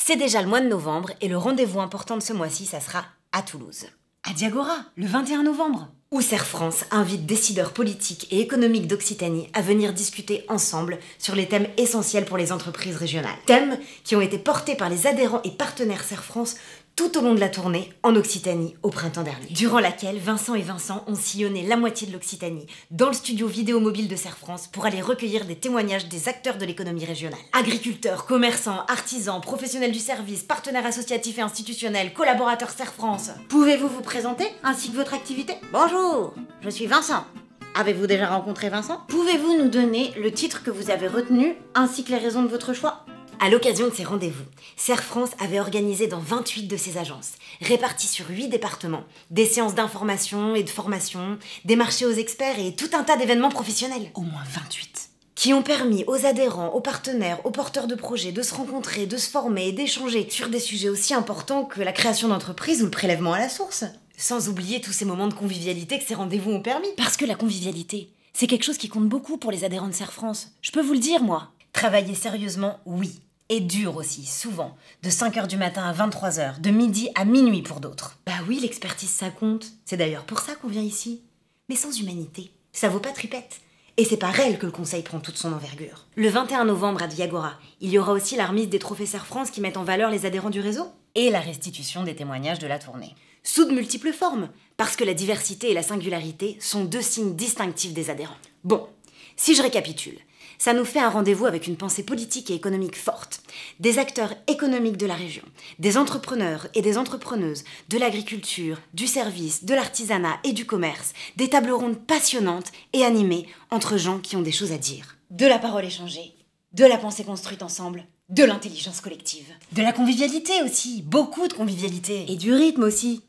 C'est déjà le mois de novembre et le rendez-vous important de ce mois-ci, ça sera à Toulouse. À Diagora, le 21 novembre. Où Serre France invite décideurs politiques et économiques d'Occitanie à venir discuter ensemble sur les thèmes essentiels pour les entreprises régionales. Thèmes qui ont été portés par les adhérents et partenaires Serre France tout au long de la tournée en Occitanie au printemps dernier. Durant laquelle Vincent et Vincent ont sillonné la moitié de l'Occitanie dans le studio vidéo mobile de Serre France pour aller recueillir des témoignages des acteurs de l'économie régionale. Agriculteurs, commerçants, artisans, professionnels du service, partenaires associatifs et institutionnels, collaborateurs Serre France. Pouvez-vous vous présenter ainsi que votre activité? Bonjour, je suis Vincent. Avez-vous déjà rencontré Vincent? Pouvez-vous nous donner le titre que vous avez retenu ainsi que les raisons de votre choix? À l'occasion de ces rendez-vous, Serre France avait organisé dans 28 de ses agences, réparties sur 8 départements, des séances d'information et de formation, des marchés aux experts et tout un tas d'événements professionnels. Au moins 28. Qui ont permis aux adhérents, aux partenaires, aux porteurs de projets de se rencontrer, de se former et d'échanger sur des sujets aussi importants que la création d'entreprises ou le prélèvement à la source. Sans oublier tous ces moments de convivialité que ces rendez-vous ont permis. Parce que la convivialité, c'est quelque chose qui compte beaucoup pour les adhérents de Serre France. Je peux vous le dire, moi. Travailler sérieusement, oui. Et dur aussi, souvent. De 5h du matin à 23h, de midi à minuit pour d'autres. Bah oui, l'expertise ça compte. C'est d'ailleurs pour ça qu'on vient ici. Mais sans humanité, ça vaut pas tripette. Et c'est par elle que le conseil prend toute son envergure. Le 21 novembre à Diagora, il y aura aussi la remise des trophées Serre France qui mettent en valeur les adhérents du réseau. Et la restitution des témoignages de la tournée. Sous de multiples formes, parce que la diversité et la singularité sont 2 signes distinctifs des adhérents. Bon, si je récapitule, ça nous fait un rendez-vous avec une pensée politique et économique forte, des acteurs économiques de la région, des entrepreneurs et des entrepreneuses, de l'agriculture, du service, de l'artisanat et du commerce, des tables rondes passionnantes et animées entre gens qui ont des choses à dire. De la parole échangée, de la pensée construite ensemble, de l'intelligence collective. De la convivialité aussi, beaucoup de convivialité. Et du rythme aussi.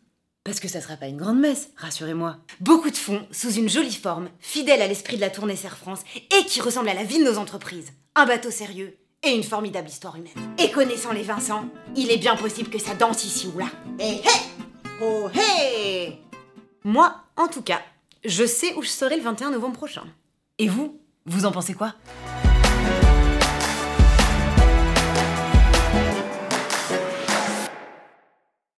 Parce que ça sera pas une grande messe, rassurez-moi. Beaucoup de fonds, sous une jolie forme, fidèle à l'esprit de la tournée Serre France et qui ressemble à la vie de nos entreprises. Un bateau sérieux et une formidable histoire humaine. Et connaissant les Vincent, il est bien possible que ça danse ici ou là. Hé hé! Oh hé! Moi, en tout cas, je sais où je serai le 21 novembre prochain. Et vous, vous en pensez quoi ?